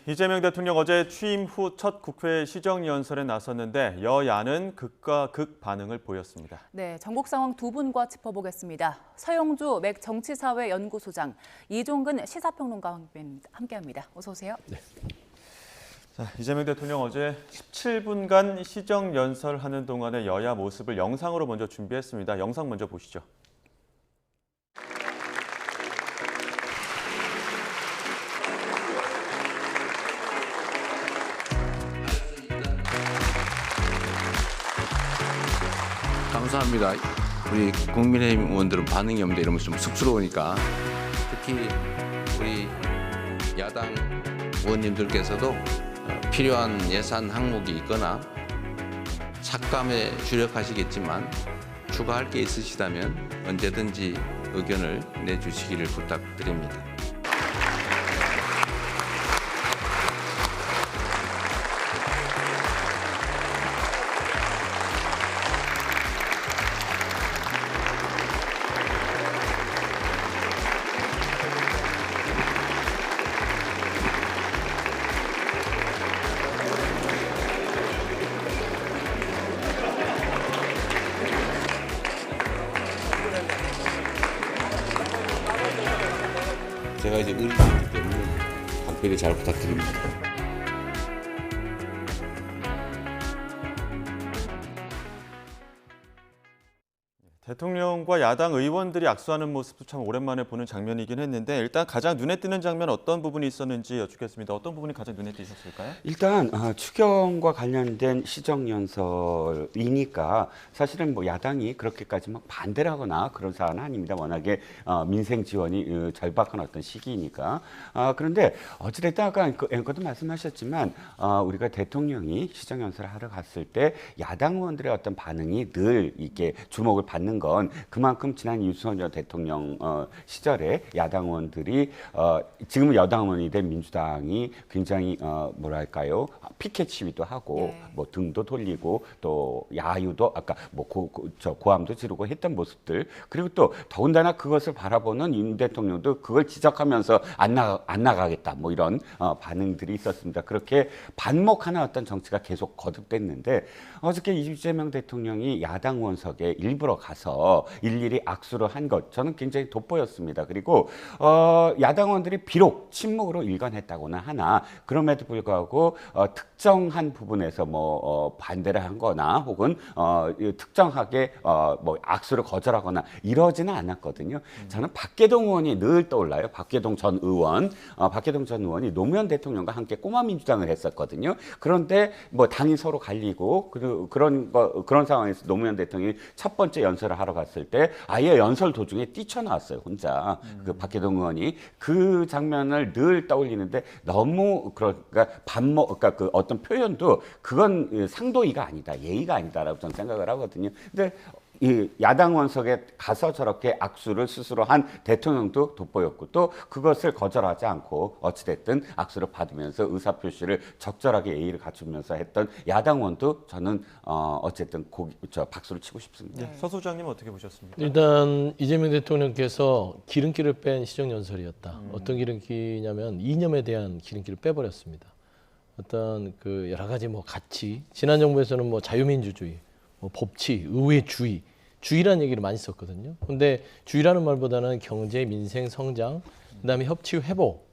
이재명 대통령 어제 취임 후 첫 국회 시정연설에 나섰는데 여야는 극과 극 반응을 보였습니다. 네, 전국 상황 두 분과 짚어보겠습니다. 서영주 맥 정치사회 연구소장, 이종근 시사평론가와 함께합니다. 어서 오세요. 네. 자, 이재명 대통령 어제 17분간 시정연설하는 동안의 여야 모습을 영상으로 먼저 준비했습니다. 영상 먼저 보시죠. 감사합니다. 우리 국민의힘 의원들은 반응이 없는데 이러면 좀 쑥스러우니까 특히 우리 야당 의원님들께서도 필요한 예산 항목이 있거나 삭감에 주력하시겠지만 추가할 게 있으시다면 언제든지 의견을 내주시기를 부탁드립니다. 제가 이제 의리가 있기 때문에 각별히 잘 부탁드립니다. 대통령과 야당 의원들이 악수하는 모습도 참 오랜만에 보는 장면이긴 했는데 일단 가장 눈에 띄는 장면 어떤 부분이 있었는지 여쭙겠습니다. 어떤 부분이 가장 눈에 띄셨을까요? 일단 추경과 관련된 시정연설이니까 사실은 뭐 야당이 그렇게까지 막 반대를 하거나 그런 사안은 아닙니다. 워낙에 민생 지원이 절박한 어떤 시기이니까. 그런데 어찌됐든 아까 앵커도 말씀하셨지만 우리가 대통령이 시정연설을 하러 갔을 때 야당 의원들의 어떤 반응이 늘 이게 주목을 받는 건 그만큼 지난 윤석열 전 대통령 시절에 야당 의원들이 지금은 여당 의원이 된 민주당이 굉장히 뭐랄까요, 피켓 시위도 하고 뭐 등도 돌리고 또 야유도 아까 뭐 고함도 지르고 했던 모습들, 그리고 또 더군다나 그것을 바라보는 윤 대통령도 그걸 지적하면서 안 나가겠다 뭐 이런 반응들이 있었습니다. 그렇게 반목하는 어떤 정치가 계속 거듭됐는데 어저께 이재명 대통령이 야당 의원석에 일부러 가서 일일이 악수를 한 것 저는 굉장히 돋보였습니다. 그리고 야당 의원들이 비록 침묵으로 일관했다고는 하나 그럼에도 불구하고 특정한 부분에서 뭐 반대를 한거나 혹은 특정하게 뭐 악수를 거절하거나 이러지는 않았거든요. 저는 박계동 의원이 늘 떠올라요. 박계동 전 의원이 노무현 대통령과 함께 꼬마 민주당을 했었거든요. 그런데 뭐 당이 서로 갈리고 그런 상황에서 노무현 대통령이 첫 번째 연설을 하러 갔을 때 아예 연설 도중에 뛰쳐나왔어요. 혼자. 그 박계동 의원이 그 장면을 늘 떠올리는데 너무 그러니까 그러니까 그 어떤 표현도 그건 상도이가 아니다. 예의가 아니다라고 저는 생각을 하거든요. 근데 이 야당 의원석에 가서 저렇게 악수를 스스로 한 대통령도 돋보였고 또 그것을 거절하지 않고 어찌됐든 악수를 받으면서 의사표시를 적절하게 예의를 갖추면서 했던 야당 의원도 저는 어쨌든 박수를 치고 싶습니다. 네. 서 소장님 어떻게 보셨습니까? 일단 이재명 대통령께서 기름기를 뺀 시정연설이었다. 어떤 기름기냐면 이념에 대한 기름기를 빼버렸습니다. 어떤 그 여러 가지 뭐 가치, 지난 정부에서는 뭐 자유민주주의, 뭐 법치, 의회주의, 주의라는 얘기를 많이 썼거든요. 근데 주의라는 말보다는 경제, 민생, 성장, 그다음에 협치, 회복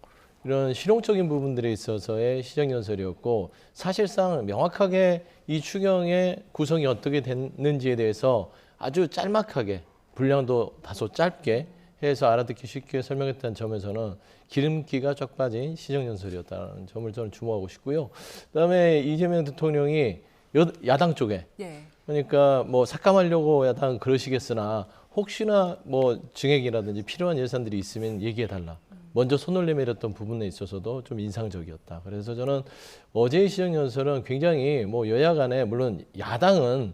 이런 실용적인 부분들에 있어서의 시정연설이었고 사실상 명확하게 이 추경의 구성이 어떻게 됐는지에 대해서 아주 짤막하게 분량도 다소 짧게 해서 알아듣기 쉽게 설명했다는 점에서는 기름기가 쫙 빠진 시정연설이었다는 점을 저는 주목하고 싶고요. 그다음에 이재명 대통령이 야당 쪽에 그러니까 뭐 삭감하려고 야당 그러시겠으나 혹시나 뭐 증액이라든지 필요한 예산들이 있으면 얘기해달라. 먼저 손을 내밀었던 부분에 있어서도 좀 인상적이었다. 그래서 저는 어제의 시정연설은 굉장히 뭐 여야 간에 물론 야당은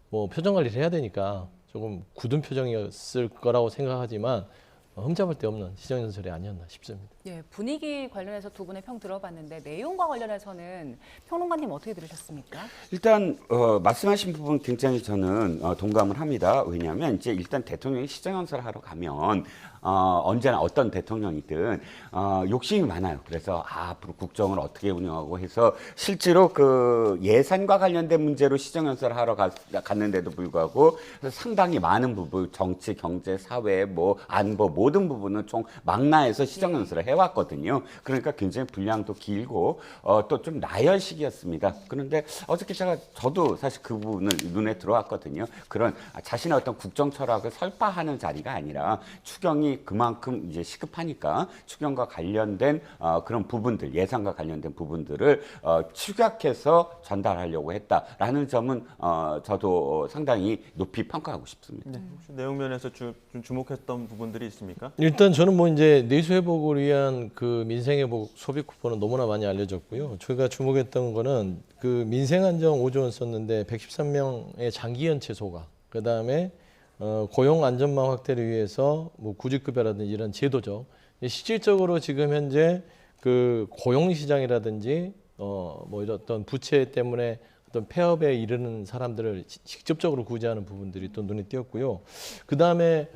뭐 표정 관리를 해야 되니까 조금 굳은 표정이었을 거라고 생각하지만 흠잡을 데 없는 시정연설이 아니었나 싶습니다. 예, 분위기 관련해서 두 분의 평 들어봤는데 내용과 관련해서는 평론가님 어떻게 들으셨습니까? 일단 말씀하신 부분 굉장히 저는 동감을 합니다. 왜냐하면 이제 일단 대통령이 시정연설을 하러 가면 언제나 어떤 대통령이든 욕심이 많아요. 그래서 앞으로 국정을 어떻게 운영하고 해서 실제로 그 예산과 관련된 문제로 시정연설을 하러 갔는데도 불구하고 상당히 많은 부분, 정치, 경제, 사회, 뭐 안보 모든 부분을 총 망라해서 시정연설을 해왔거든요. 그러니까 굉장히 분량도 길고 또 좀 나열식이었습니다. 그런데 어저께 저도 사실 그 부분을 눈에 들어왔거든요. 그런 자신의 어떤 국정 철학을 설파하는 자리가 아니라 추경이 그만큼 이제 시급하니까 추경과 관련된 그런 부분들, 예산과 관련된 부분들을 축약해서 전달하려고 했다라는 점은 저도 상당히 높이 평가하고 싶습니다. 네, 혹시 내용 면에서 좀 주목했던 부분들이 있습니까? 일단 저는 뭐 이제 내수 회복을 위한 그 민생 회복 소비 쿠폰은 너무나 많이 알려졌고요. 저희가 주목했던 거는 그 민생 안정 5조 원 썼는데 113명의 장기 연체 소각, 그 다음에 고용 안전망 확대를 위해서 뭐 구직급여라든지 이런 제도적 실질적으로 지금 현재 그 고용 시장이라든지 뭐 이런 어떤 부채 때문에 어떤 폐업에 이르는 사람들을 직접적으로 구제하는 부분들이 또 눈에 띄었고요. 그 다음에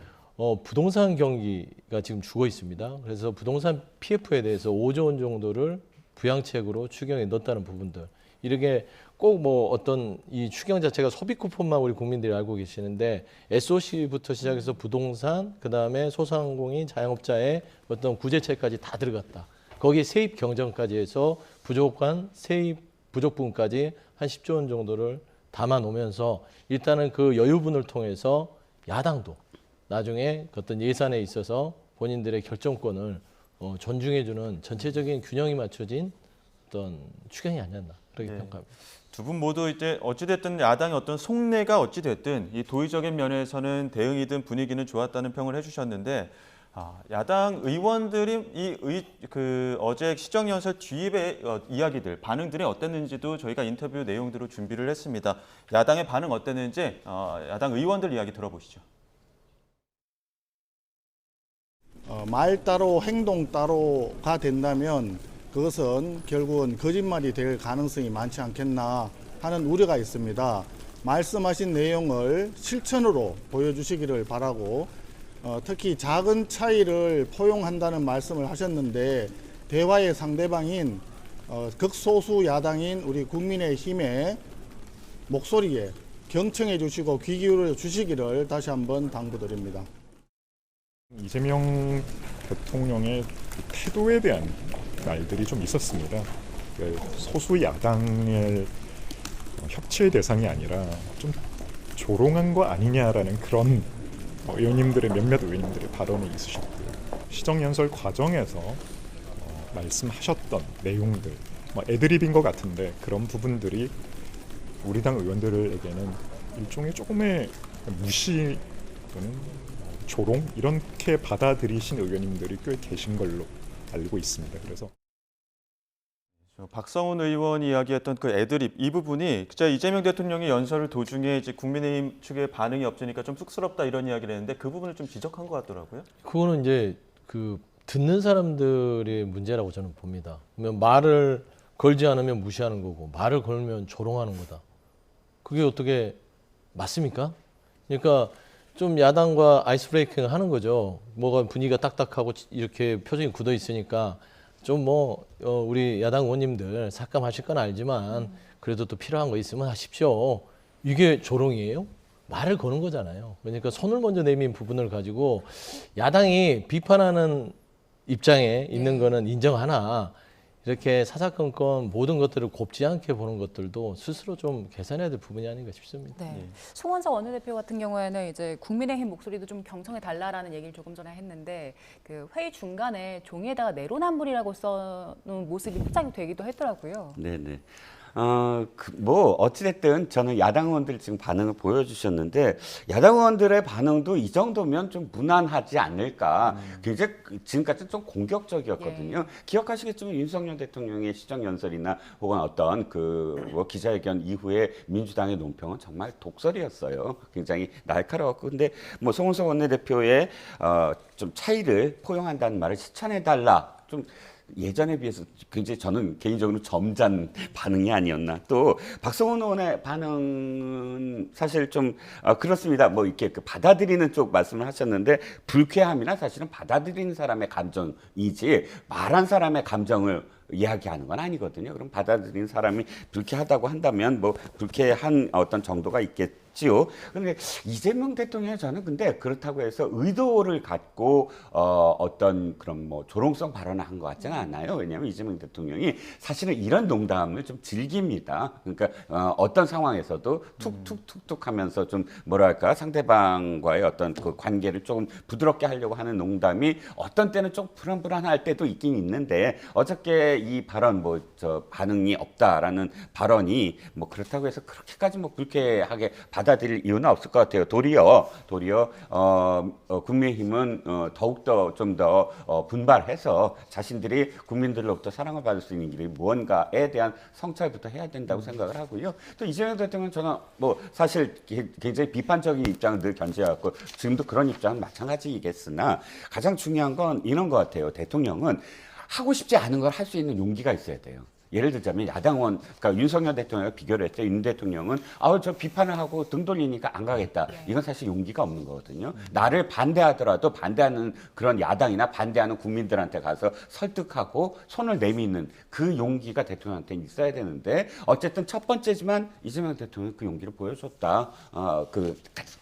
부동산 경기가 지금 죽어 있습니다. 그래서 부동산 PF에 대해서 5조 원 정도를 부양책으로 추경에 넣었다는 부분들. 이렇게 꼭 뭐 어떤 이 추경 자체가 소비 쿠폰만 우리 국민들이 알고 계시는데 SOC부터 시작해서 부동산, 그 다음에 소상공인, 자영업자의 어떤 구제책까지 다 들어갔다. 거기에 세입 경정까지 해서 부족한 세입 부족 부분까지 한 10조 원 정도를 담아 놓으면서 일단은 그 여유분을 통해서 야당도 나중에 어떤 예산에 있어서 본인들의 결정권을 존중해주는 전체적인 균형이 맞춰진 어떤 추경이 아니었나 그렇게 평가합니다. 두 분 모두 이제 어찌됐든 야당의 어떤 속내가 어찌됐든 이 도의적인 면에서는 대응이든 분위기는 좋았다는 평을 해주셨는데 야당 의원들이 어제 시정연설 뒤의 이야기들, 반응들이 어땠는지도 저희가 인터뷰 내용들로 준비를 했습니다. 야당의 반응 어땠는지 야당 의원들 이야기 들어보시죠. 말 따로 행동 따로가 된다면 그것은 결국은 거짓말이 될 가능성이 많지 않겠나 하는 우려가 있습니다. 말씀하신 내용을 실천으로 보여주시기를 바라고 특히 작은 차이를 포용한다는 말씀을 하셨는데 대화의 상대방인 극소수 야당인 우리 국민의힘의 목소리에 경청해 주시고 귀 기울여 주시기를 다시 한번 당부드립니다. 이재명 대통령의 태도에 대한 말들이 좀 있었습니다. 소수 야당의 협치의 대상이 아니라 좀 조롱한 거 아니냐라는 그런 몇몇 의원님들의 발언이 있으셨고요. 시정연설 과정에서 말씀하셨던 내용들, 애드립인 것 같은데 그런 부분들이 우리 당 의원들에게는 일종의 조금의 무시 또는 조롱 이렇게 받아들이신 의원님들이 꽤 계신 걸로 알고 있습니다. 그래서 박성훈 의원이 이야기했던 그 애드립 이 부분이 진짜 이재명 대통령이 연설을 도중에 이제 국민의힘 측의 반응이 없으니까 좀 쑥스럽다 이런 이야기를 했는데 그 부분을 좀 지적한 것 같더라고요. 그거는 이제 그 듣는 사람들의 문제라고 저는 봅니다. 그러면 말을 걸지 않으면 무시하는 거고 말을 걸면 조롱하는 거다. 그게 어떻게 맞습니까? 그러니까 좀 야당과 아이스 브레이킹 하는 거죠. 뭐가 분위기가 딱딱하고 이렇게 표정이 굳어 있으니까 좀 우리 야당 의원님들 삭감하실 건 알지만 그래도 또 필요한 거 있으면 하십시오. 이게 조롱이에요? 말을 거는 거잖아요. 그러니까 손을 먼저 내민 부분을 가지고 야당이 비판하는 입장에 있는 거는 인정하나 이렇게 사사건건 모든 것들을 곱지 않게 보는 것들도 스스로 좀 개선해야 될 부분이 아닌가 싶습니다. 네. 송원석 원내대표 같은 경우에는 이제 국민의힘 목소리도 좀 경청해 달라라는 얘기를 조금 전에 했는데 그 회의 중간에 종이에다가 내로남불이라고 써놓은 모습이 포착이 되기도 했더라고요. 네네. 어찌됐든 저는 야당 의원들 지금 반응을 보여주셨는데 야당 의원들의 반응도 이 정도면 좀 무난하지 않을까. 굉장히 지금까지 좀 공격적이었거든요. 기억하시겠지만 윤석열 대통령의 시정연설이나 혹은 어떤 기자회견 이후에 민주당의 논평은 정말 독설이었어요. 굉장히 날카로웠고. 근데 송원석 원내대표의 좀 차이를 포용한다는 말을 실천해달라. 좀 예전에 비해서 굉장히 저는 개인적으로 점잖은 반응이 아니었나. 또 박성훈 의원의 반응은 사실 좀 그렇습니다. 뭐 이렇게 그 받아들이는 쪽 말씀을 하셨는데 불쾌함이나 사실은 받아들이는 사람의 감정이지 말한 사람의 감정을 이야기하는 건 아니거든요. 그럼 받아들이는 사람이 불쾌하다고 한다면 뭐 불쾌한 어떤 정도가 있겠지요. 그런데 이재명 대통령이 저는 근데 그렇다고 해서 의도를 갖고 어떤 그런 뭐 조롱성 발언을 한 것 같지는 않아요. 왜냐하면 이재명 대통령이 사실은 이런 농담을 좀 즐깁니다. 그러니까 어떤 상황에서도 툭툭툭툭 하면서 좀 뭐랄까 상대방과의 어떤 그 관계를 조금 부드럽게 하려고 하는 농담이 어떤 때는 좀 불안불안할 때도 있긴 있는데 어저께 이 발언 뭐 저 반응이 없다라는 발언이 뭐 그렇다고 해서 그렇게까지 뭐 불쾌하게 받아들일 이유는 없을 것 같아요. 도리어 국민의힘은 더욱더 좀 더 분발해서 자신들이 국민들로부터 사랑을 받을 수 있는 길이 무언가에 대한 성찰부터 해야 된다고 생각을 하고요. 또 이재명 대통령은 저는 뭐 사실 굉장히 비판적인 입장을 늘 견지해왔고 지금도 그런 입장은 마찬가지이겠으나 가장 중요한 건 이런 것 같아요. 대통령은 하고 싶지 않은 걸 할 수 있는 용기가 있어야 돼요. 예를 들자면 야당원, 그러니까 윤석열 대통령과 비교를 했죠. 윤 대통령은 저 비판을 하고 등 돌리니까 안 가겠다. 이건 사실 용기가 없는 거거든요. 나를 반대하더라도 반대하는 그런 야당이나 반대하는 국민들한테 가서 설득하고 손을 내미는 그 용기가 대통령한테는 있어야 되는데 어쨌든 첫 번째지만 이재명 대통령이 그 용기를 보여줬다.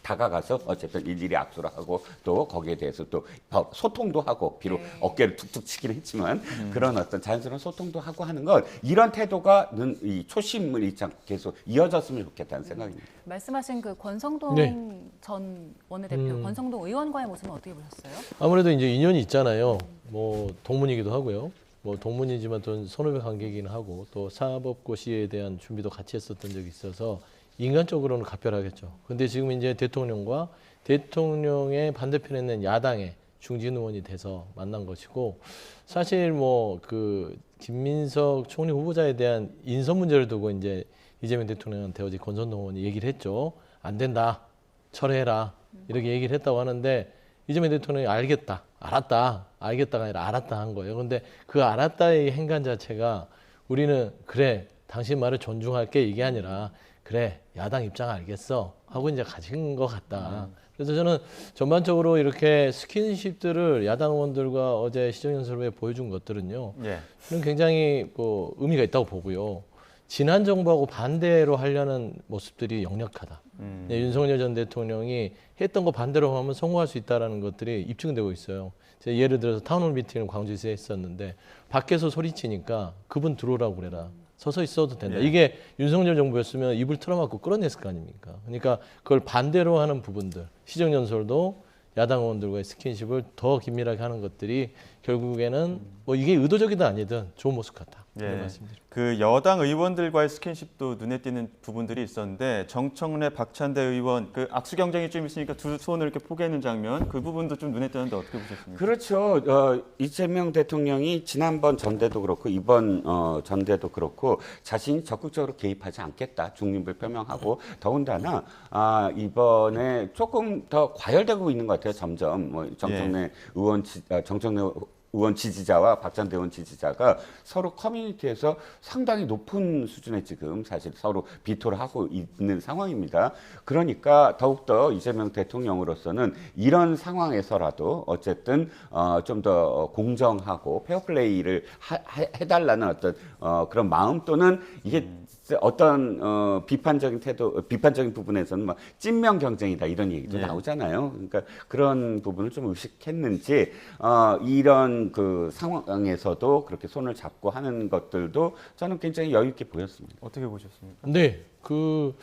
다가가서 어쨌든 일일이 악수를 하고 또 거기에 대해서 또 소통도 하고 비록 어깨를 툭툭 치긴 했지만 그런 어떤 자연스러운 소통도 하고 하는 것 이런 태도가 이 초심을 잃지 않고 계속 이어졌으면 좋겠다는 생각입니다. 말씀하신 그 권성동 네. 전 원내대표, 권성동 의원과의 모습은 어떻게 보셨어요? 아무래도 이제 인연이 있잖아요. 뭐 동문이기도 하고요. 뭐 동문이지만 또 선후배 관계이긴 하고 또 사법고시에 대한 준비도 같이 했었던 적이 있어서 인간적으로는 각별하겠죠. 근데 지금 이제 대통령과 대통령의 반대편에 있는 야당의 중진 의원이 돼서 만난 것이고 사실 뭐 그 김민석 총리 후보자에 대한 인선 문제를 두고 이제 이재명 대통령한테 어제 권성동 의원이 얘기를 했죠. 안 된다. 철회해라. 이렇게 얘기를 했다고 하는데 이재명 대통령이 알겠다가 아니라 알았다 한 거예요. 그런데 그 알았다의 행간 자체가 우리는 그래 당신 말을 존중할게 이게 아니라 그래 야당 입장 알겠어 하고 이제 가진 것 같다. 그래서 저는 전반적으로 이렇게 스킨십들을 야당 의원들과 어제 시정연설회에 보여준 것들은요. 예. 저는 굉장히 뭐 의미가 있다고 보고요. 지난 정부하고 반대로 하려는 모습들이 역력하다. 네, 윤석열 전 대통령이 했던 거 반대로 하면 성공할 수 있다는 것들이 입증되고 있어요. 제가 예를 들어서 타운홀 미팅을 광주에서 했었는데 밖에서 소리치니까 그분 들어오라고 그래라. 서서 있어도 된다. 예. 이게 윤석열 정부였으면 입을 틀어막고 끌어냈을 거 아닙니까? 그러니까 그걸 반대로 하는 부분들, 시정연설도 야당 의원들과의 스킨십을 더 긴밀하게 하는 것들이 결국에는 뭐 이게 의도적이든 아니든 좋은 모습 같다. 이런 예. 말씀드립니다. 그 여당 의원들과의 스킨십도 눈에 띄는 부분들이 있었는데 정청래, 박찬대 의원 그 악수 경쟁이 좀 있으니까 두 손을 이렇게 포개는 장면 그 부분도 좀 눈에 띄는데 어떻게 보셨습니까? 그렇죠. 이재명 대통령이 지난번 전대도 그렇고 이번 전대도 그렇고 자신이 적극적으로 개입하지 않겠다 중립을 표명하고 더군다나 이번에 조금 더 과열되고 있는 것 같아요. 점점 뭐 정청래 의원 지지자와 박찬대 의원 지지자가 서로 커뮤니티에서 상당히 높은 수준의 지금 사실 서로 비토를 하고 있는 상황입니다. 그러니까 더욱더 이재명 대통령으로서는 이런 상황에서라도 어쨌든 좀 더 공정하고 페어플레이를 해달라는 어떤 그런 마음 또는 이게 어떤 비판적인 부분에서는 막 찐명 경쟁이다 이런 얘기도 나오잖아요. 그러니까 그런 부분을 좀 의식했는지 이런 그 상황에서도 그렇게 손을 잡고 하는 것들도 저는 굉장히 여유 있게 보였습니다. 어떻게 보셨습니까? 네, 그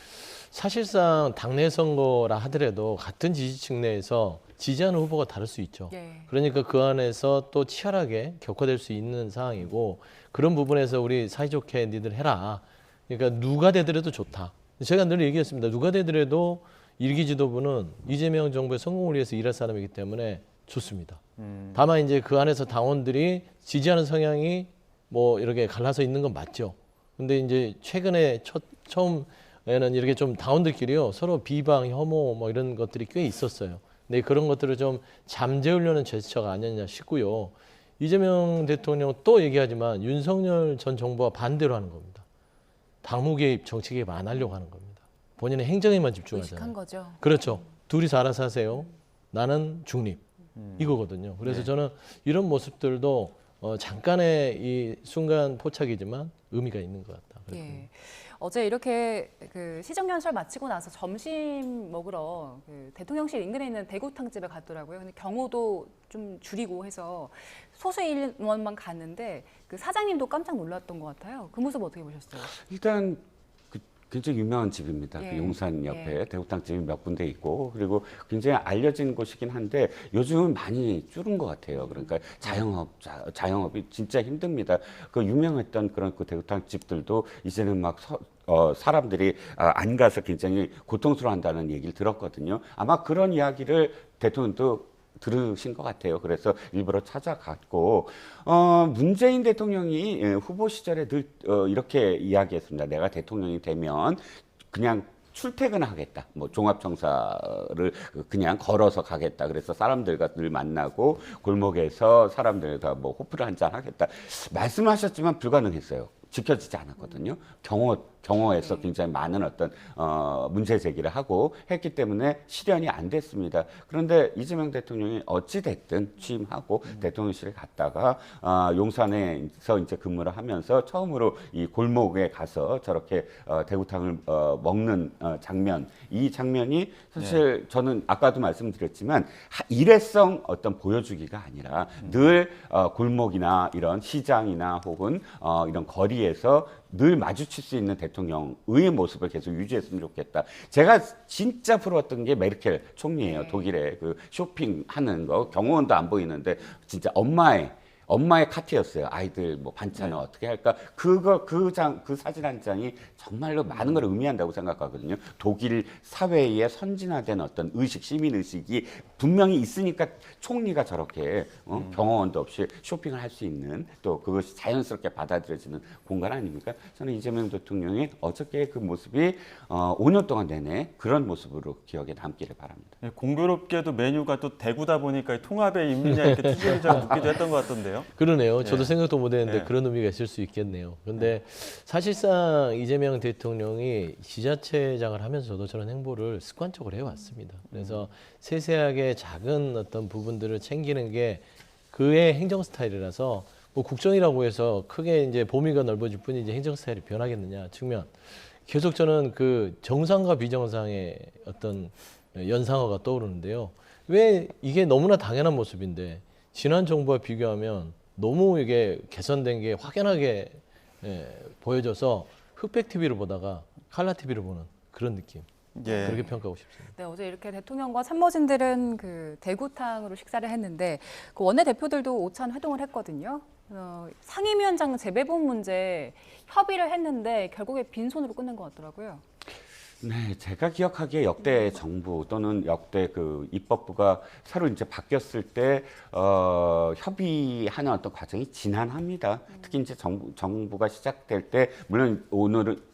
사실상 당내 선거라 하더라도 같은 지지층 내에서 지지하는 후보가 다를 수 있죠. 예. 그러니까 그 안에서 또 치열하게 격화될 수 있는 상황이고 그런 부분에서 우리 사이좋게 니들 해라. 그러니까 누가 되더라도 좋다. 제가 늘 얘기했습니다. 누가 되더라도 일기 지도부는 이재명 정부의 성공을 위해서 일할 사람이기 때문에 좋습니다. 다만 이제 그 안에서 당원들이 지지하는 성향이 뭐 이렇게 갈라서 있는 건 맞죠. 근데 이제 최근에 처음에는 이렇게 좀 당원들끼리요 서로 비방, 혐오 뭐 이런 것들이 꽤 있었어요. 근데 그런 것들을 좀 잠재우려는 제스처가 아니었냐 싶고요. 이재명 대통령 또 얘기하지만 윤석열 전 정부와 반대로 하는 겁니다. 당무 개입, 정치 개입 안 하려고 하는 겁니다. 본인의 행정에만 의식한 집중하잖아요. 거죠. 그렇죠. 둘이서 알아서 하세요. 나는 중립. 이거거든요. 그래서 네. 저는 이런 모습들도 잠깐의 이 순간 포착이지만 의미가 있는 것 같다. 예. 어제 이렇게 그 시정연설 마치고 나서 점심 먹으러 그 대통령실 인근에 있는 대구탕집에 갔더라고요. 근데 경호도 좀 줄이고 해서 소수 인원만 갔는데 그 사장님도 깜짝 놀랐던 것 같아요. 그 모습 어떻게 보셨어요? 일단 굉장히 유명한 집입니다. 예. 그 용산 옆에 예. 대구탕집이 몇 군데 있고 그리고 굉장히 알려진 곳이긴 한데 요즘은 많이 줄은 것 같아요. 그러니까 자영업이 진짜 힘듭니다. 그 유명했던 그런 그 대구탕집들도 이제는 막 사람들이 안 가서 굉장히 고통스러워한다는 얘기를 들었거든요. 아마 그런 이야기를 대통령도 들으신 것 같아요. 그래서 일부러 찾아갔고 문재인 대통령이 후보 시절에 늘 이렇게 이야기했습니다. 내가 대통령이 되면 그냥 출퇴근하겠다. 뭐 종합청사를 그냥 걸어서 가겠다. 그래서 사람들과 늘 만나고 골목에서 사람들과 뭐 호프를 한잔 하겠다. 말씀하셨지만 불가능했어요. 지켜지지 않았거든요. 경호에서 굉장히 많은 어떤 문제 제기를 하고 했기 때문에 실현이 안 됐습니다. 그런데 이재명 대통령이 어찌 됐든 취임하고 대통령실에 갔다가 용산에서 이제 근무를 하면서 처음으로 이 골목에 가서 저렇게 대구탕을 먹는 장면, 이 장면이 사실 저는 아까도 말씀드렸지만 일회성 어떤 보여주기가 아니라 늘 골목이나 이런 시장이나 혹은 이런 거리에서 늘 마주칠 수 있는 대통령의 모습을 계속 유지했으면 좋겠다. 제가 진짜 부러웠던 게 메르켈 총리예요. 네. 독일에 그 쇼핑하는 거 경호원도 안 보이는데 진짜 엄마의 카트였어요. 아이들 뭐 반찬을 어떻게 할까? 그 사진 한 장이 정말로 많은 걸 의미한다고 생각하거든요. 독일 사회의 선진화된 어떤 시민 의식이 분명히 있으니까 총리가 저렇게 경호원도 없이 쇼핑을 할 수 있는 또 그것이 자연스럽게 받아들여지는 공간 아닙니까? 저는 이재명 대통령의 어저께 그 모습이 5년 동안 내내 그런 모습으로 기억에 남기를 바랍니다. 네, 공교롭게도 메뉴가 또 대구다 보니까 통합에 있느냐 이렇게 투수 기자가 묻기도 했던 것 같던데요. 그러네요. 저도 예. 생각도 못했는데 예. 그런 의미가 있을 수 있겠네요. 그런데 사실상 이재명 대통령이 지자체장을 하면서도 저런 행보를 습관적으로 해왔습니다. 그래서 세세하게 작은 어떤 부분들을 챙기는 게 그의 행정 스타일이라서 뭐 국정이라고 해서 크게 이제 범위가 넓어질 뿐이지 행정 스타일이 변하겠느냐 측면. 계속 저는 그 정상과 비정상의 어떤 연상어가 떠오르는데요. 왜 이게 너무나 당연한 모습인데 지난 정부와 비교하면 너무 이게 개선된 게 확연하게 보여져서 흑백 TV를 보다가 칼라 TV를 보는 그런 느낌. 예. 그렇게 평가하고 싶습니다. 네, 어제 이렇게 대통령과 참모진들은 그 대구탕으로 식사를 했는데 그 원내대표들도 오찬 회동을 했거든요. 상임위원장 재배분 문제 협의를 했는데 결국에 빈손으로 끝낸 것 같더라고요. 네, 제가 기억하기에 역대 정부 또는 역대 그 입법부가 새로 이제 바뀌었을 때 협의하는 어떤 과정이 지난합니다. 특히 이제 정부가 시작될 때 물론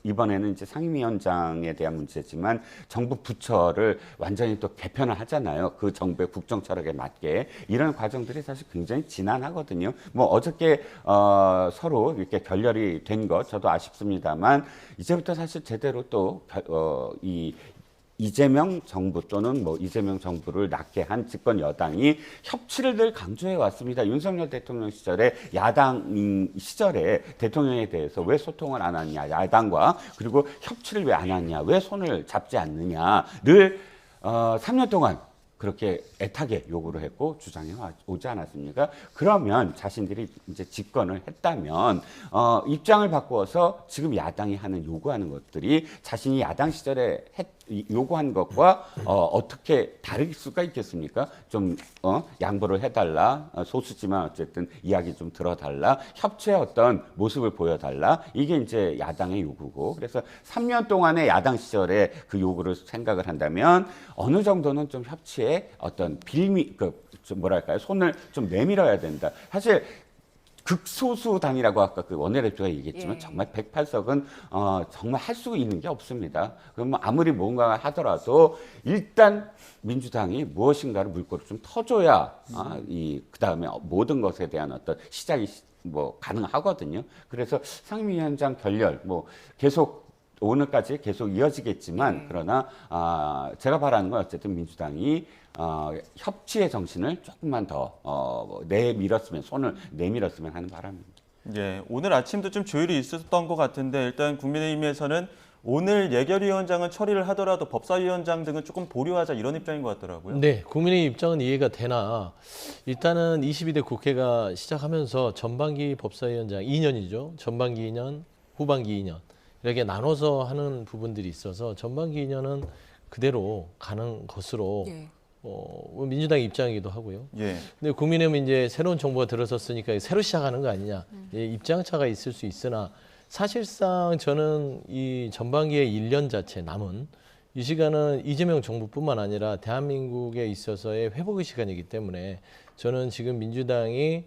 이번에는 이제 상임위원장에 대한 문제지만 정부 부처를 완전히 또 개편을 하잖아요. 그 정부의 국정 철학에 맞게 이런 과정들이 사실 굉장히 지난하거든요. 뭐 어저께 서로 이렇게 결렬이 된 것 저도 아쉽습니다만 이제부터 사실 제대로 또 이 이재명 정부 또는 뭐 이재명 정부를 낳게 한 집권 여당이 협치를 늘 강조해 왔습니다. 윤석열 대통령 시절에 야당 시절에 대통령에 대해서 왜 소통을 안 하냐, 야당과 그리고 협치를 왜 안 하냐, 왜 손을 잡지 않느냐를 3년 동안 그렇게 애타게 요구를 했고 주장해 오지 않았습니까? 그러면 자신들이 이제 집권을 했다면 입장을 바꾸어서 지금 야당이 요구하는 것들이 자신이 야당 시절에 요구한 것과 어떻게 다를 수가 있겠습니까? 좀 양보를 해달라, 소수지만 어쨌든 이야기 좀 들어달라, 협치의 어떤 모습을 보여달라, 이게 이제 야당의 요구고, 그래서 3년 동안의 야당 시절에 그 요구를 생각을 한다면 어느 정도는 좀 협치의 어떤 뭐랄까요, 손을 좀 내밀어야 된다. 사실 극소수당이라고 아까 그 원내대표가 얘기했지만 예. 정말 108석은 정말 할 수 있는 게 없습니다. 그러면 아무리 뭔가 하더라도 일단 민주당이 무엇인가를 물꼬를 좀 터줘야 그 다음에 모든 것에 대한 어떤 시작이 뭐 가능하거든요. 그래서 상임위원장 결렬 뭐 계속 오늘까지 계속 이어지겠지만 그러나 제가 바라는 건 어쨌든 민주당이 협치의 정신을 조금만 더 손을 내밀었으면 하는 바람입니다. 예, 오늘 아침도 좀 조율이 있었던 것 같은데 일단 국민의힘에서는 오늘 예결위원장은 처리를 하더라도 법사위원장 등은 조금 보류하자 이런 입장인 것 같더라고요. 네, 국민의 입장은 이해가 되나 일단은 22대 국회가 시작하면서 전반기 법사위원장 2년이죠. 전반기 2년, 후반기 2년 이렇게 나눠서 하는 부분들이 있어서 전반기 2년은 그대로 가는 것으로 예. 민주당 입장이기도 하고요. 예. 근데 국민의힘은 이제 새로운 정부가 들어섰으니까 새로 시작하는 거 아니냐. 예, 입장 차가 있을 수 있으나 사실상 저는 이 전반기의 1년 자체 남은 이 시간은 이재명 정부뿐만 아니라 대한민국에 있어서의 회복의 시간이기 때문에 저는 지금 민주당이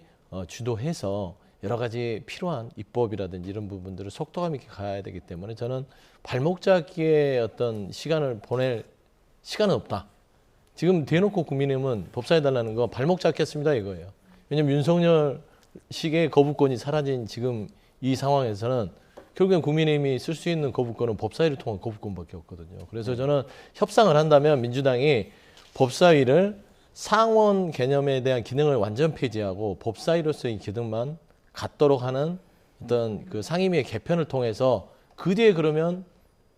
주도해서 여러 가지 필요한 입법이라든지 이런 부분들을 속도감 있게 가야 되기 때문에 저는 발목 잡기의 어떤 시간을 보낼 시간은 없다. 지금 대놓고 국민의힘은 법사해달라는 거 발목 잡겠습니다 이거예요. 왜냐하면 윤석열 식의 거부권이 사라진 지금 이 상황에서는 결국엔 국민의힘이 쓸 수 있는 거부권은 법사위를 통한 거부권밖에 없거든요. 그래서 저는 협상을 한다면 민주당이 법사위를 상원 개념에 대한 기능을 완전 폐지하고 법사위로서의 기능만 갖도록 하는 어떤 그 상임위의 개편을 통해서 그 뒤에 그러면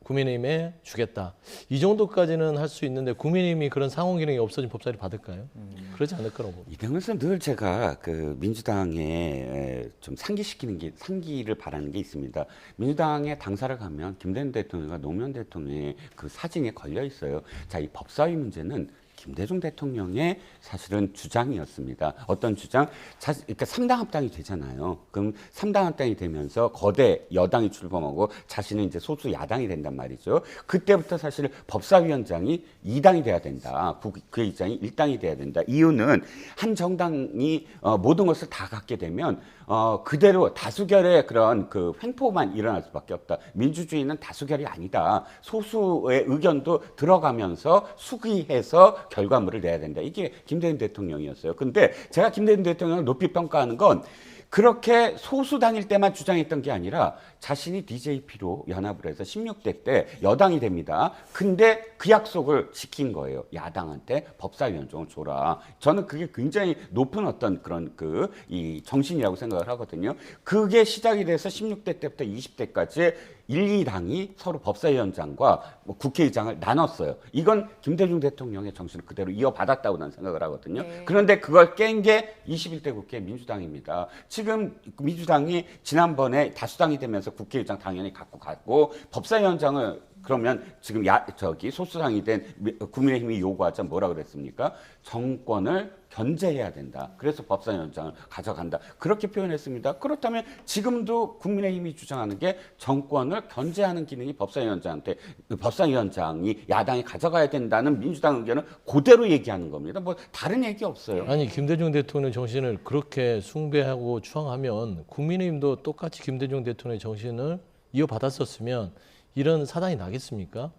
국민의힘에 주겠다. 이 정도까지는 할 수 있는데 국민의힘이 그런 상원 기능이 없어진 법사위를 받을까요? 그러지 않을 거라고 봅니다. 이병헌 늘 제가 그 민주당에 좀 상기를 바라는 게 있습니다. 민주당의 당사를 가면 김대중 대통령과 노무현 대통령의 그 사진에 걸려 있어요. 자, 이 법사위 문제는 김대중 대통령의 사실은 주장이었습니다. 어떤 주장? 그러니까 3당 합당이 되잖아요. 그럼 3당 합당이 되면서 거대 여당이 출범하고 자신은 이제 소수 야당이 된단 말이죠. 그때부터 사실 법사위원장이 2당이 돼야 된다. 그의 입장이 1당이 돼야 된다. 이유는 한 정당이 모든 것을 다 갖게 되면 그대로 다수결의 그런 그 횡포만 일어날 수밖에 없다. 민주주의는 다수결이 아니다. 소수의 의견도 들어가면서 수기해서 결과물을 내야 된다. 이게 김대중 대통령이었어요. 근데 제가 김대중 대통령을 높이 평가하는 건 그렇게 소수당일 때만 주장했던 게 아니라 자신이 DJP로 연합을 해서 16대 때 여당이 됩니다. 근데 그 약속을 지킨 거예요. 야당한테 법사위원장을 줘라. 저는 그게 굉장히 높은 어떤 그런 이 정신이라고 생각을 하거든요. 그게 시작이 돼서 16대 때부터 20대까지 1, 2당이 서로 법사위원장과 국회의장을 나눴어요. 이건 김대중 대통령의 정신을 그대로 이어받았다고 난 생각을 하거든요. 네. 그런데 그걸 깬 게 21대 국회 민주당입니다. 지금 민주당이 지난번에 다수당이 되면서 국회의장 당연히 갖고 갔고 법사위원장을 그러면 지금 소수당이 된 국민의힘이 요구하자 뭐라 그랬습니까? 정권을 견제해야 된다. 그래서 법사위원장을 가져간다. 그렇게 표현했습니다. 그렇다면 지금도 국민의힘이 주장하는 게 정권을 견제하는 기능이 법사위원장이 야당이 가져가야 된다는 민주당 의견을 그대로 얘기하는 겁니다. 뭐 다른 얘기 없어요. 아니 김대중 대통령 정신을 그렇게 숭배하고 추앙하면 국민의힘도 똑같이 김대중 대통령의 정신을 이어받았었으면 이런 사단이 나겠습니까?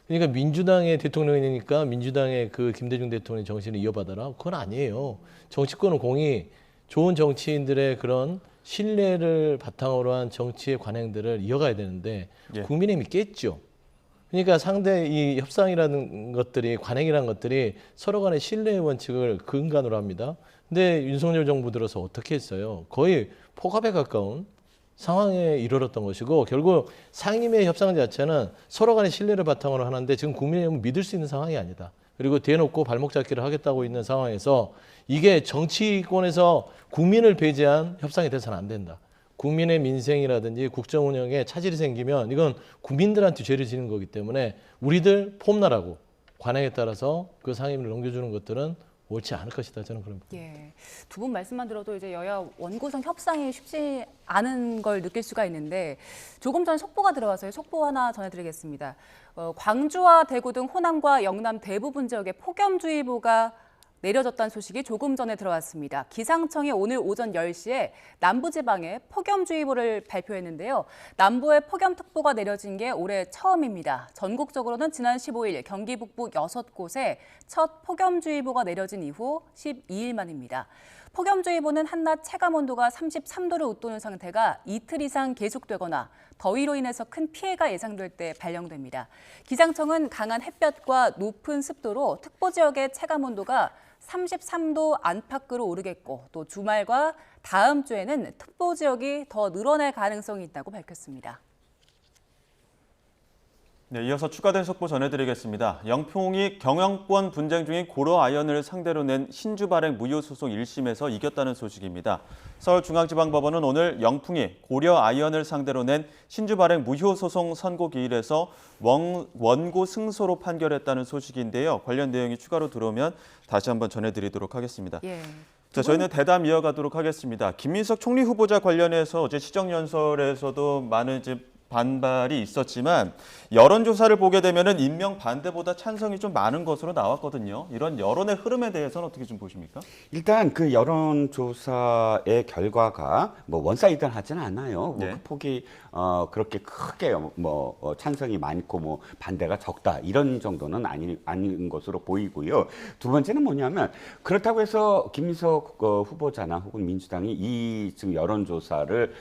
그러니까 민주당의 대통령이니까 민주당의 그 김대중 대통령의 정신을 이어받아라? 그건 아니에요. 정치권은 공이 좋은 정치인들의 그런 신뢰를 바탕으로 한 정치의 관행들을 이어가야 되는데 예. 국민의힘이 깼죠. 그러니까 상대 이 협상이라는 것들이 관행이라는 것들이 서로 간의 신뢰의 원칙을 근간으로 합니다. 근데 윤석열 정부 들어서 어떻게 했어요? 거의 폭압에 가까운 상황에 이르렀던 것이고 결국 상임위의 협상 자체는 서로 간의 신뢰를 바탕으로 하는데 지금 국민의힘은 믿을 수 있는 상황이 아니다. 그리고 대놓고 발목 잡기를 하겠다고 있는 상황에서 이게 정치권에서 국민을 배제한 협상이 돼서는 안 된다. 국민의 민생이라든지 국정 운영에 차질이 생기면 이건 국민들한테 죄를 지는 거기 때문에 우리들 폼나라고 관행에 따라서 그 상임위를 넘겨주는 것들은 옳지 않을 것이다. 저는 그런. 예, 두 분 말씀만 들어도 이제 여야 원구성 협상이 쉽지 않은 걸 느낄 수가 있는데 조금 전에 속보가 들어와서요. 속보 하나 전해드리겠습니다. 광주와 대구 등 호남과 영남 대부분 지역에 폭염주의보가 내려졌다는 소식이 조금 전에 들어왔습니다. 기상청이 오늘 오전 10시에 남부지방에 폭염주의보를 발표했는데요. 남부에 폭염특보가 내려진 게 올해 처음입니다. 전국적으로는 지난 15일 경기 북부 6곳에 첫 폭염주의보가 내려진 이후 12일 만입니다. 폭염주의보는 한낮 체감온도가 33도를 웃도는 상태가 이틀 이상 계속되거나 더위로 인해서 큰 피해가 예상될 때 발령됩니다. 기상청은 강한 햇볕과 높은 습도로 특보 지역의 체감온도가 33도 안팎으로 오르겠고 또 주말과 다음 주에는 특보 지역이 더 늘어날 가능성이 있다고 밝혔습니다. 네, 이어서 추가된 속보 전해드리겠습니다. 영풍이 경영권 분쟁 중인 고려아연을 상대로 낸 신주 발행 무효 소송 1심에서 이겼다는 소식입니다. 서울중앙지방법원은 오늘 영풍이 고려아연을 상대로 낸 신주 발행 무효 소송 선고 기일에서 원고 승소로 판결했다는 소식인데요. 관련 내용이 추가로 들어오면 다시 한번 전해드리도록 하겠습니다. 예. 자, 저희는 대담 이어가도록 하겠습니다. 김민석 총리 후보자 관련해서 어제 시정연설에서도 많은 반발이 있었지만 여론조사를 보게 되면은 임명 반대보다 찬성이 좀 많은 것으로 나왔거든요. 이런 여론의 흐름에 대해서는 어떻게 좀 보십니까? 일단 그 여론조사의 결과가 뭐 원사이드하지는 않아요. 네. 그 폭이 그렇게 크게 찬성이 많고 뭐 반대가 적다 이런 정도는 아닌 것으로 보이고요. 두 번째는 뭐냐면 그렇다고 해서 김민석 후보자나 혹은 민주당이 이 지금 여론조사를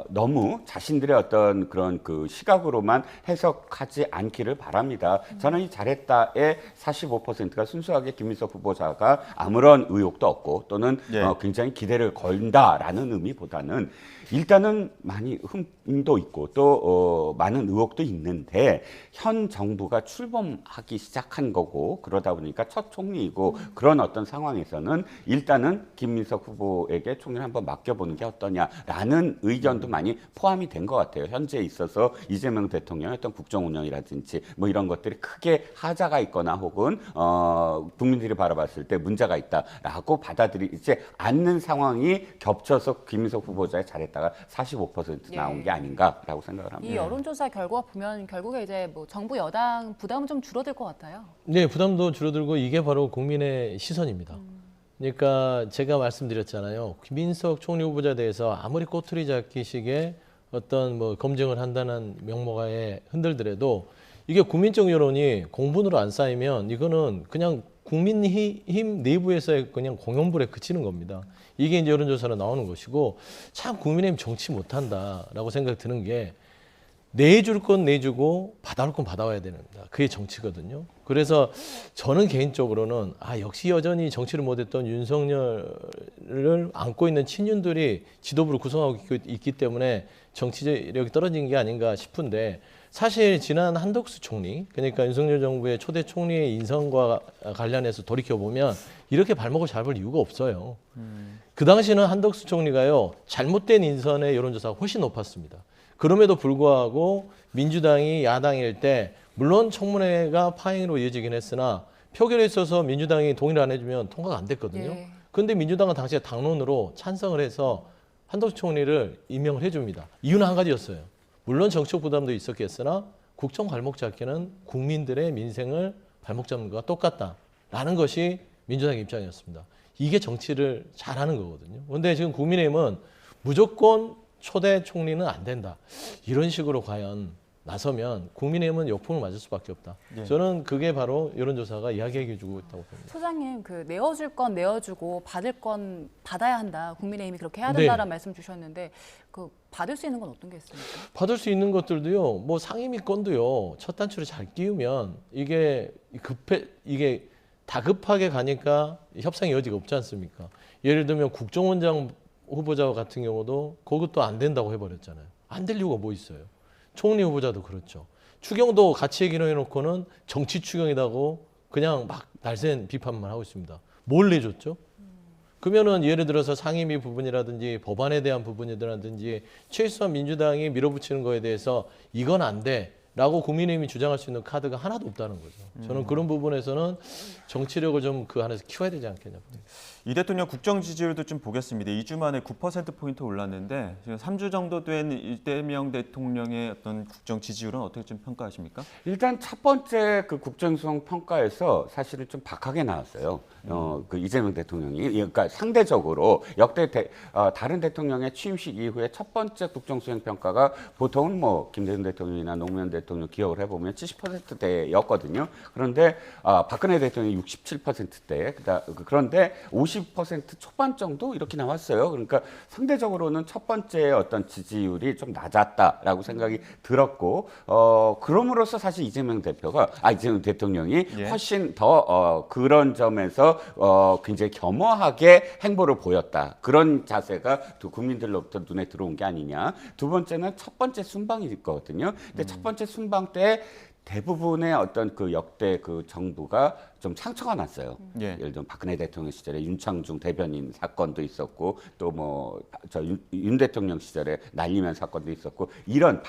너무 자신들의 어떤 그런 그 시각으로만 해석하지 않기를 바랍니다. 저는 이 잘했다의 45%가 순수하게 김민석 후보자가 아무런 의혹도 없고 또는 예. 굉장히 기대를 걸다라는 의미보다는 일단은 많이 흠도 있고 또 많은 의혹도 있는데 현 정부가 출범하기 시작한 거고 그러다 보니까 첫 총리이고 그런 어떤 상황에서는 일단은 김민석 후보에게 총리를 한번 맡겨보는 게 어떠냐라는 의견도 많이 포함이 된 것 같아요. 현재에 있어서 이재명 대통령의 어떤 국정 운영이라든지 뭐 이런 것들이 크게 하자가 있거나 혹은 국민들이 바라봤을 때 문제가 있다라고 받아들이지 않는 상황이 겹쳐서 김민석 후보자의 잘했다가 45% 나온 게 아닌가라고 생각을 합니다. 이 여론조사 결과 보면 결국에 이제 뭐 정부 여당 부담은 좀 줄어들 것 같아요. 네, 부담도 줄어들고 이게 바로 국민의 시선입니다. 그러니까 제가 말씀드렸잖아요. 김민석 총리 후보자에 대해서 아무리 꼬투리 잡기식의 어떤 뭐 검증을 한다는 명목하에 흔들더라도 이게 국민적 여론이 공분으로 안 쌓이면 이거는 그냥 국민힘 내부에서의 그냥 공연불에 그치는 겁니다. 이게 이제 여론조사로 나오는 것이고 참 국민의힘 정치 못한다라고 생각이 드는 게 내줄 건 내주고 받아올 건 받아와야 됩니다. 그게 정치거든요. 그래서 저는 개인적으로는 역시 여전히 정치를 못했던 윤석열을 안고 있는 친윤들이 지도부를 구성하고 있기 때문에 정치력이 떨어진 게 아닌가 싶은데 사실 지난 한덕수 총리, 그러니까 윤석열 정부의 초대 총리의 인선과 관련해서 돌이켜보면 이렇게 발목을 잡을 이유가 없어요. 그 당시는 한덕수 총리가요, 잘못된 인선의 여론조사가 훨씬 높았습니다. 그럼에도 불구하고 민주당이 야당일 때 물론 청문회가 파행으로 이어지긴 했으나 표결에 있어서 민주당이 동의를 안 해주면 통과가 안 됐거든요. 그런데 민주당은 당시에 당론으로 찬성을 해서 한덕수 총리를 임명을 해줍니다. 이유는 한 가지였어요. 물론 정치적 부담도 있었겠으나 국정 발목 잡기는 국민들의 민생을 발목 잡는 것과 똑같다라는 것이 민주당의 입장이었습니다. 이게 정치를 잘하는 거거든요. 그런데 지금 국민의힘은 무조건 초대 총리는 안 된다. 이런 식으로 과연 나서면 국민의힘은 역풍을 맞을 수밖에 없다. 예. 저는 그게 바로 여론조사가 이야기해 주고 있다고 봅니다. 소장님, 그 내어줄 건 내어주고 받을 건 받아야 한다. 국민의힘이 그렇게 해야 된다라는 말씀 주셨는데 그 받을 수 있는 건 어떤 게 있습니까? 받을 수 있는 것들도요. 뭐 상임위 건도요. 첫 단추를 잘 끼우면 이게 다급하게 가니까 협상의 여지가 없지 않습니까? 예를 들면 국정원장 후보자 같은 경우도 그것도 안 된다고 해버렸잖아요. 안 될 이유가 뭐 있어요? 총리 후보자도 그렇죠. 추경도 같이 얘기를 해놓고는 정치 추경이라고 그냥 막 날쌘 비판만 하고 있습니다. 뭘 내줬죠? 그러면은 예를 들어서 상임위 부분이라든지 법안에 대한 부분이라든지 최소한 민주당이 밀어붙이는 거에 대해서 이건 안 돼 라고 국민의힘이 주장할 수 있는 카드가 하나도 없다는 거죠. 저는 그런 부분에서는 정치력을 좀 그 안에서 키워야 되지 않겠냐. 이 대통령 국정 지지율도 좀 보겠습니다. 2주 만에 9%포인트 올랐는데 지금 3주 정도 된 이재명 대통령의 어떤 국정 지지율은 어떻게 좀 평가하십니까? 일단 첫 번째 그 국정수행 평가에서 사실은 좀 박하게 나왔어요. 그 이재명 대통령이 그러니까 상대적으로 역대 다른 대통령의 취임식 이후에 첫 번째 국정수행 평가가 보통은 뭐 김대중 대통령이나 노무현 대통령 기억을 해보면 70%대였거든요. 그런데 박근혜 대통령이 67%대. 그런데 50% 초반 정도 이렇게 나왔어요. 그러니까 상대적으로는 첫 번째 어떤 지지율이 좀 낮았다라고 생각이 들었고, 그럼으로써 사실 이재명 대통령이 예. 훨씬 더 그런 점에서 굉장히 겸허하게 행보를 보였다. 그런 자세가 또 국민들로부터 눈에 들어온 게 아니냐. 두 번째는 첫 번째 순방일 거거든요. 근데 첫 번째 순방 때 대부분의 어떤 그 역대 그 정부가 좀 상처가 났어요. 예. 예를 들면 박근혜 대통령 시절에 윤창중 대변인 사건도 있었고 또 뭐 윤 대통령 시절에 날리면 사건도 있었고 이런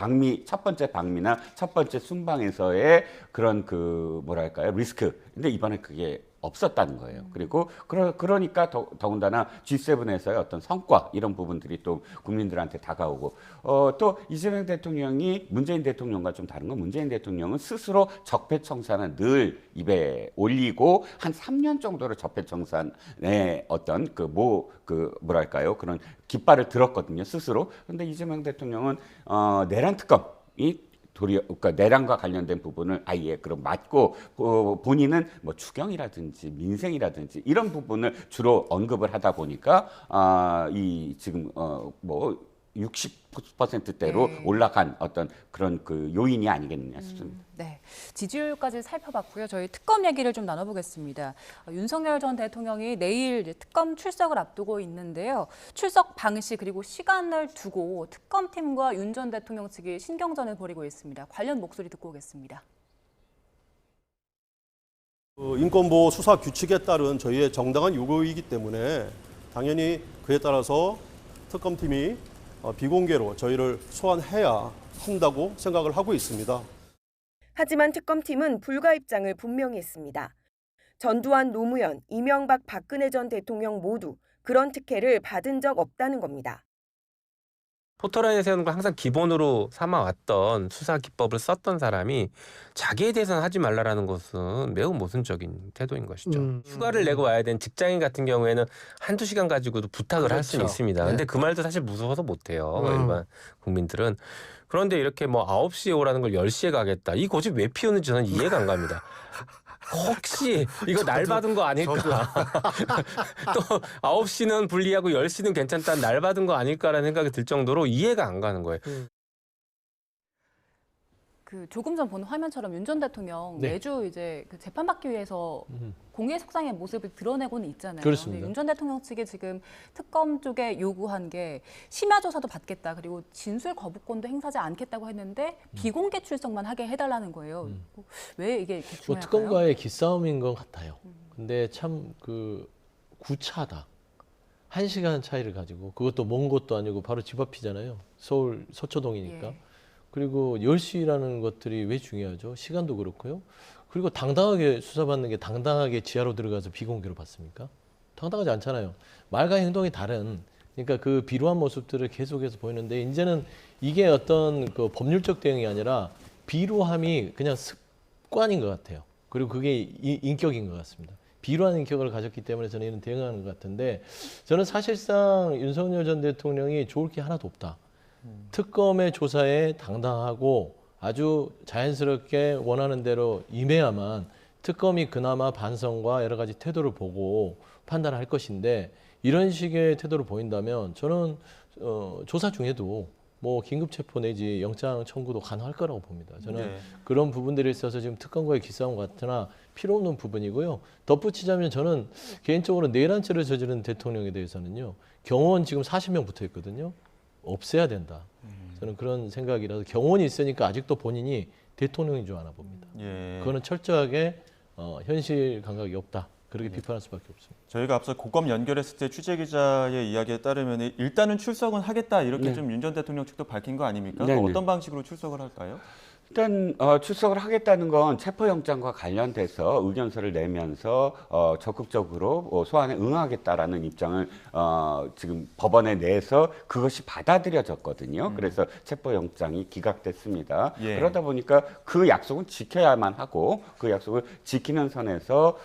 첫 번째 방미나 첫 번째 순방에서의 그런 그 뭐랄까요 리스크. 근데 이번에 그게 없었다는 거예요. 그리고 그러니까 더군다나 G7에서의 어떤 성과 이런 부분들이 또 국민들한테 다가오고 또 이재명 대통령이 문재인 대통령과 좀 다른 건 문재인 대통령은 스스로 적폐청산을 늘 입에 올리고 한 3년 정도를 적폐청산의 어떤 뭐랄까요 그런 깃발을 들었거든요 스스로. 그런데 이재명 대통령은 내란 특검이 그러니까 내란과 관련된 부분을 아예 그럼 맞고 본인은 뭐 추경이라든지 민생이라든지 이런 부분을 주로 언급을 하다 보니까 이 지금 뭐 60%대로 네. 올라간 어떤 그런 그 요인이 아니겠느냐 싶습니다. 네, 지지율까지 살펴봤고요. 저희 특검 얘기를 좀 나눠보겠습니다. 윤석열 전 대통령이 내일 이제 특검 출석을 앞두고 있는데요. 출석 방식 그리고 시간을 두고 특검팀과 윤 전 대통령 측이 신경전을 벌이고 있습니다. 관련 목소리 듣고 오겠습니다. 인권보호 수사 규칙에 따른 저희의 정당한 요구이기 때문에 당연히 그에 따라서 특검팀이 비공개로 저희를 소환해야 한다고 생각을 하고 있습니다. 하지만 특검팀은 불가 입장을 분명히 했습니다. 전두환, 노무현, 이명박, 박근혜 전 대통령 모두 그런 특혜를 받은 적 없다는 겁니다. 포털라인에 세우는 걸 항상 기본으로 삼아왔던 수사 기법을 썼던 사람이 자기에 대해서는 하지 말라라는 것은 매우 모순적인 태도인 것이죠. 휴가를 내고 와야 되는 직장인 같은 경우에는 한두 시간 가지고도 부탁을 할 수는 있습니다. 근데 그 말도 사실 무서워서 못해요. 일반 국민들은. 그런데 이렇게 뭐 9시에 오라는 걸 10시에 가겠다. 이 고집 왜 피우는지 저는 이해가 안 갑니다. 혹시 이거 날 받은 거 아닐까? 또 9시는 불리하고 10시는 괜찮다. 날 받은 거 아닐까라는 생각이 들 정도로 이해가 안 가는 거예요. 그 조금 전 본 화면처럼 윤 전 대통령 네. 매주 이제 그 재판받기 위해서 공개 속상의 모습을 드러내고는 있잖아요. 그렇습니다. 윤 전 대통령 측이 지금 특검 쪽에 요구한 게 심야 조사도 받겠다. 그리고 진술 거부권도 행사하지 않겠다고 했는데 비공개 출석만 하게 해달라는 거예요. 왜 이게 이렇게 뭐 중요할까요? 특검과의 기싸움인 것 같아요. 근데 참 그 구차하다. 1시간 차이를 가지고 그것도 먼 곳도 아니고 바로 집 앞이잖아요. 서울 서초동이니까. 예. 그리고 10시라는 것들이 왜 중요하죠? 시간도 그렇고요. 그리고 당당하게 수사받는 게 당당하게 지하로 들어가서 비공개로 받습니까? 당당하지 않잖아요. 말과 행동이 다른 그러니까 그 비루한 모습들을 계속해서 보이는데 이제는 이게 어떤 그 법률적 대응이 아니라 비루함이 그냥 습관인 것 같아요. 그리고 그게 인격인 것 같습니다. 비루한 인격을 가졌기 때문에 저는 이런 대응하는 것 같은데 저는 사실상 윤석열 전 대통령이 좋을 게 하나도 없다. 특검의 조사에 당당하고 아주 자연스럽게 원하는 대로 임해야만 특검이 그나마 반성과 여러 가지 태도를 보고 판단할 것인데 이런 식의 태도를 보인다면 저는 조사 중에도 뭐 긴급 체포 내지 영장 청구도 가능할 거라고 봅니다. 저는 네. 그런 부분들에 있어서 지금 특검과의 기싸움 같으나 필요 없는 부분이고요. 덧붙이자면 저는 개인적으로 내란죄를 저지른 대통령에 대해서는요. 경호원 지금 40명 붙어 있거든요. 없애야 된다. 저는 그런 생각이라서 경호원이 있으니까 아직도 본인이 대통령인 줄 아나 봅니다. 예. 그거는 철저하게 현실 감각이 없다. 그렇게 비판할 수밖에 없습니다. 저희가 앞서 고검 연결했을 때 취재 기자의 이야기에 따르면 일단은 출석은 하겠다 이렇게 네. 좀 윤 전 대통령 측도 밝힌 거 아닙니까? 네네. 어떤 방식으로 출석을 할까요? 일단 출석을 하겠다는 건 체포영장과 관련돼서 의견서를 내면서 적극적으로 소환에 응하겠다라는 입장을 지금 법원에 내서 그것이 받아들여졌거든요. 그래서 체포영장이 기각됐습니다. 예. 그러다 보니까 그 약속은 지켜야만 하고 그 약속을 지키는 선에서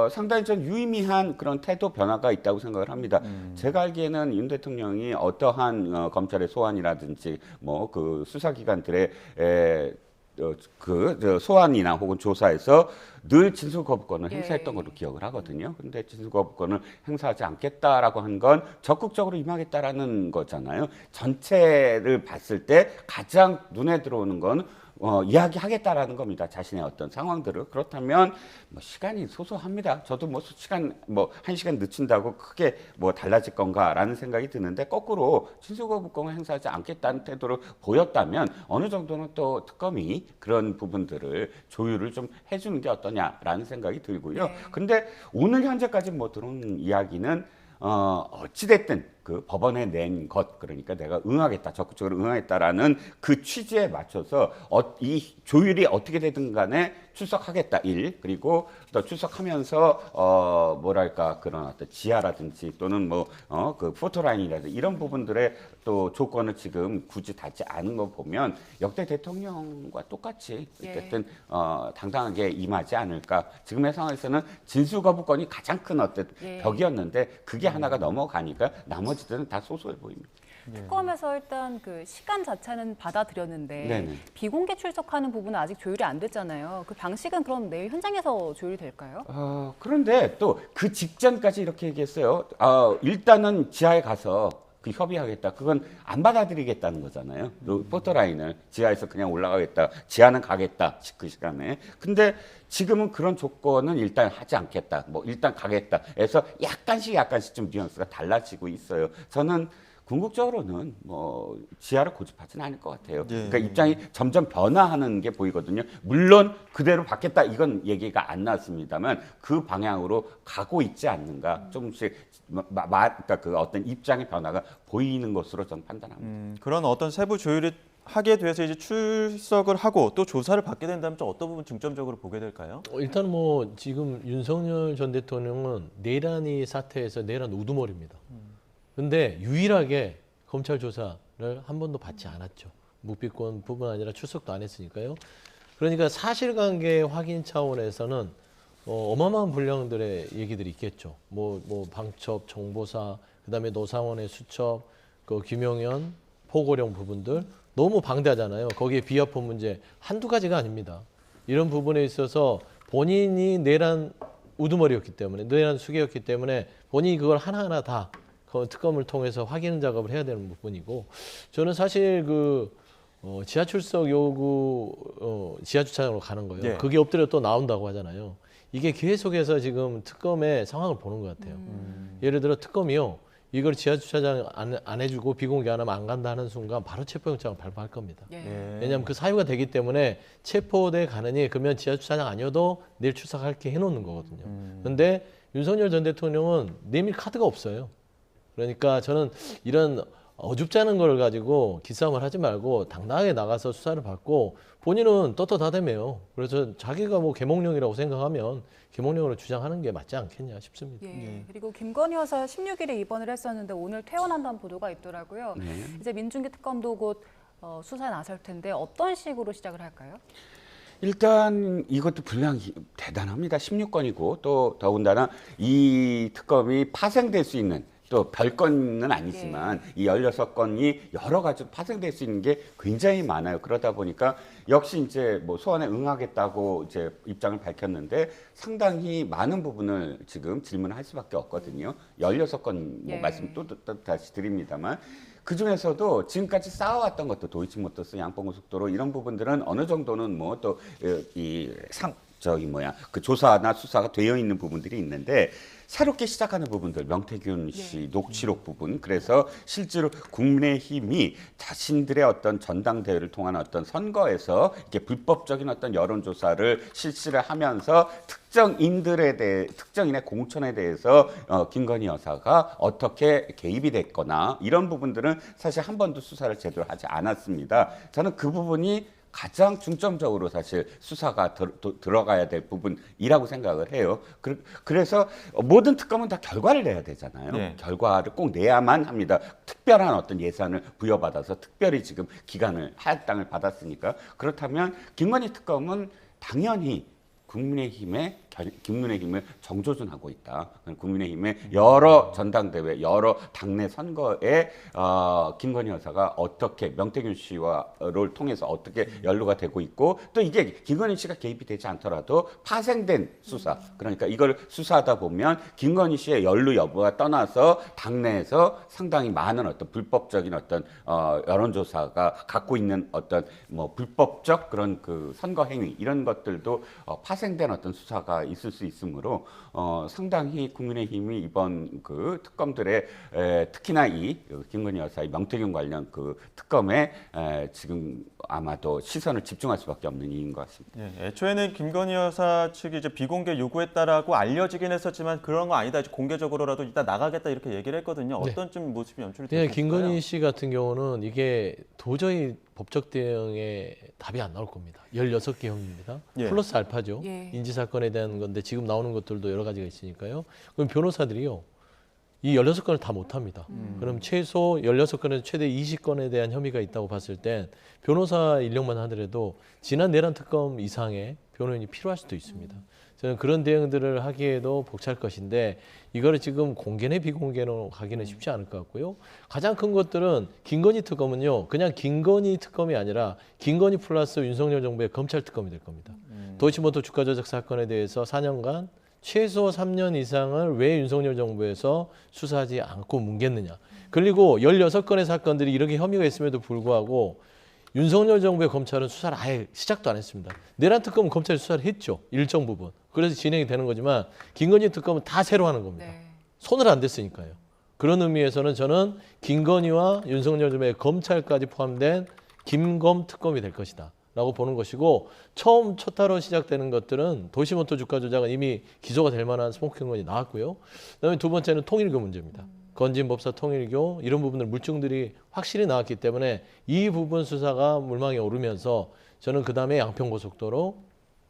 상당히 좀 유의미한 그런 태도 변화가 있다고 생각을 합니다. 제가 알기에는 윤 대통령이 어떠한 검찰의 소환이라든지 뭐 그 수사기관들의 소환이나 혹은 조사에서 늘 진술거부권을 행사했던 걸로 기억을 하거든요. 근데 진술거부권을 행사하지 않겠다라고 한 건 적극적으로 임하겠다라는 거잖아요. 전체를 봤을 때 가장 눈에 들어오는 건 이야기하겠다라는 겁니다. 자신의 어떤 상황들을. 그렇다면 뭐 시간이 소소합니다. 저도 뭐 시간 뭐 1시간 늦춘다고 크게 뭐 달라질 건가라는 생각이 드는데 거꾸로 진술거부권을 행사하지 않겠다는 태도를 보였다면 어느 정도는 또 특검이 그런 부분들을 조율을 좀 해주는 게 어떠냐라는 생각이 들고요. 근데 오늘 현재까지 뭐 들어온 이야기는 어찌됐든 그 법원에 낸 것, 그러니까 내가 응하겠다, 적극적으로 응하겠다라는 그 취지에 맞춰서 이 조율이 어떻게 되든 간에 출석하겠다, 그리고 또 출석하면서 뭐랄까 그런 어떤 지하라든지 또는 그 포토라인이라든지 이런 부분들의 또 조건을 지금 굳이 닫지 않은 거 보면 역대 대통령과 똑같이 어쨌든 당당하게 임하지 않을까. 지금의 상황에서는 진술거부권이 가장 큰 어떤 벽이었는데 그게 하나가 넘어가니까 나머지들은 다 소소해 보입니다. 특검에서 일단 그 시간 자체는 받아들였는데 네네. 비공개 출석하는 부분은 아직 조율이 안 됐잖아요. 그 방식은 그럼 내일 현장에서 조율이 될까요? 그런데 또 그 직전까지 이렇게 얘기했어요. 일단은 지하에 가서 그 협의하겠다. 그건 안 받아들이겠다는 거잖아요. 포토라인을 지하에서 그냥 올라가겠다. 지하는 가겠다. 그 시간에. 근데 지금은 그런 조건은 일단 하지 않겠다. 뭐 일단 가겠다. 해서 약간씩 좀 뉘앙스가 달라지고 있어요. 저는 궁극적으로는 뭐 지하를 고집하지는 않을 것 같아요. 그러니까 입장이 점점 변화하는 게 보이거든요. 물론 그대로 받겠다 이건 얘기가 안 나왔습니다만 그 방향으로 가고 있지 않는가. 조금씩 그러니까 그 어떤 입장의 변화가 보이는 것으로 저는 판단합니다. 그런 어떤 세부 조율이 하게 돼서 이제 출석을 하고 또 조사를 받게 된다면 좀 어떤 부분 중점적으로 보게 될까요? 일단 뭐 지금 윤석열 전 대통령은 내란이 사태에서 내란 우두머리입니다. 근데 유일하게 검찰 조사를 한 번도 받지 않았죠. 묵비권뿐만 아니라 출석도 안 했으니까요. 그러니까 사실관계 확인 차원에서는 어마어마한 분량들의 얘기들이 있겠죠. 뭐 방첩, 정보사, 그다음에 노상원의 수첩, 그 김용현, 포고령 부분들 너무 방대하잖아요. 거기에 비합헌 문제 한두 가지가 아닙니다. 이런 부분에 있어서 본인이 내란 우두머리였기 때문에, 내란 수괴였기 때문에 본인이 그걸 하나하나 다 특검을 통해서 확인 작업을 해야 되는 부분이고, 저는 사실 지하 출석 요구 지하 주차장으로 가는 거예요. 그게 엎드려 또 나온다고 하잖아요. 이게 계속해서 지금 특검의 상황을 보는 것 같아요. 예를 들어 특검이요, 이걸 지하 주차장 안 해주고 비공개 안 하면 안 간다 하는 순간 바로 체포영장을 발부할 겁니다. 왜냐하면 그 사유가 되기 때문에 체포돼 가느니 그러면 지하 주차장 아니어도 내일 출석할게 해놓는 거거든요. 그런데 윤석열 전 대통령은 내밀 카드가 없어요. 그러니까 저는 이런 어줍잖은 걸 가지고 기싸움을 하지 말고 당당하게 나가서 수사를 받고, 본인은 떳떳하다며요. 그래서 자기가 뭐 계몽령이라고 생각하면 계몽령으로 주장하는 게 맞지 않겠냐 싶습니다. 그리고 김건희 여사 16일에 입원을 했었는데 오늘 퇴원한다는 보도가 있더라고요. 이제 민중기 특검도 곧 수사에 나설 텐데 어떤 식으로 시작을 할까요? 일단 이것도 분량이 대단합니다. 16건이고 또 더군다나 이 특검이 파생될 수 있는, 또 별건은 아니지만 이 16건이 여러 가지로 파생될 수 있는 게 굉장히 많아요. 그러다 보니까 역시 이제 뭐 소환에 응하겠다고 이제 입장을 밝혔는데 상당히 많은 부분을 지금 질문할 수밖에 없거든요. 16건 뭐 말씀 또 다시 드립니다만, 그 중에서도 지금까지 쌓아왔던 것도 도이치모터스, 양봉고속도로 이런 부분들은 어느 정도는 뭐 또 그 조사나 수사가 되어 있는 부분들이 있는데, 새롭게 시작하는 부분들, 명태균 씨 녹취록 부분, 그래서 실제로 국민의힘이 자신들의 어떤 전당대회를 통한 어떤 선거에서 이렇게 불법적인 어떤 여론조사를 실시를 하면서 특정인의 공천에 대해서 김건희 여사가 어떻게 개입이 됐거나 이런 부분들은 사실 한 번도 수사를 제대로 하지 않았습니다. 저는 그 부분이 가장 중점적으로 사실 수사가 들어가야 될 부분이라고 생각을 해요. 그래서 모든 특검은 다 결과를 내야 되잖아요. 네. 결과를 꼭 내야만 합니다. 특별한 어떤 예산을 부여받아서 특별히 지금 기간을 할당을 받았으니까. 그렇다면 김건희 특검은 당연히 국민의힘을 정조준하고 있다. 국민의힘의 여러 전당대회, 여러 당내 선거에 김건희 여사가 어떻게 명태균 씨와를 통해서 어떻게 연루가 되고 있고 또 이게 김건희 씨가 개입이 되지 않더라도 파생된 수사. 그러니까 이걸 수사하다 보면 김건희 씨의 연루 여부와 떠나서 당내에서 상당히 많은 어떤 불법적인 어떤 여론조사가 갖고 있는 어떤 뭐 불법적 그런 그 선거 행위 이런 것들도 파생된 어떤 수사가 있을 수 있으므로 상당히 국민의힘이 이번 그 특검들의 특히나 이 김건희 여사의 명태균 관련 그 특검에 지금 아마도 시선을 집중할 수밖에 없는 이유인 것 같습니다. 예, 애초에는 김건희 여사 측이 이제 비공개 요구했다라고 알려지긴 했었지만 그런 거 아니다. 공개적으로라도 이따 나가겠다 이렇게 얘기를 했거든요. 어떤 좀 모습이 연출이 네, 됐을까요? 김건희 씨 같은 경우는 이게 도저히 법적 대응에 답이 안 나올 겁니다. 16개 형입니다. 예. 플러스 알파죠. 예. 인지사건에 대한 건데 지금 나오는 것들도 여러 가지가 있으니까요. 그럼 변호사들이요. 이 16건을 다 못합니다. 그럼 최소 16건에서 최대 20건에 대한 혐의가 있다고 봤을 땐 변호사 인력만 하더라도 지난 내란 특검 이상의 변호인이 필요할 수도 있습니다. 저는 그런 대응들을 하기에도 벅찰 것인데 이거를 지금 공개네 비공개로 가기는 쉽지 않을 것 같고요. 가장 큰 것들은 김건희 특검은요. 그냥 김건희 특검이 아니라 김건희 플러스 윤석열 정부의 검찰 특검이 될 겁니다. 도이치모터 주가 조작 사건에 대해서 4년간 최소 3년 이상을 왜 윤석열 정부에서 수사하지 않고 뭉갰느냐. 그리고 16건의 사건들이 이렇게 혐의가 있음에도 불구하고 윤석열 정부의 검찰은 수사를 아예 시작도 안 했습니다. 내란 특검은 검찰이 수사를 했죠. 일정 부분. 그래서 진행이 되는 거지만 김건희 특검은 다 새로 하는 겁니다. 네. 손을 안 댔으니까요. 그런 의미에서는 저는 김건희와 윤석열 정부의 검찰까지 포함된 김검 특검이 될 것이다. 라고 보는 것이고 처음 첫 타로 시작되는 것들은 도이치모터 주가 조작은 이미 기소가 될 만한 스모킹 건이 나왔고요. 그다음에 두 번째는 통일교 문제입니다. 건진법사 통일교 이런 부분들 물증들이 확실히 나왔기 때문에 이 부분 수사가 물망에 오르면서 저는 그다음에 양평고속도로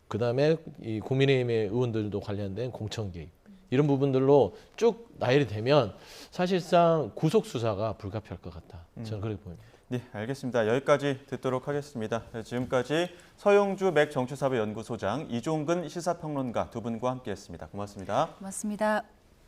그다음에 이 국민의힘의 의원들도 관련된 공천 개입 이런 부분들로 쭉 나열이 되면 사실상 구속 수사가 불가피할 것 같다. 저는 그렇게 보입니다. 네, 알겠습니다. 여기까지 듣도록 하겠습니다. 지금까지 서영주 맥정치사업연구소장, 이종근 시사평론가 두 분과 함께했습니다. 고맙습니다. 고맙습니다.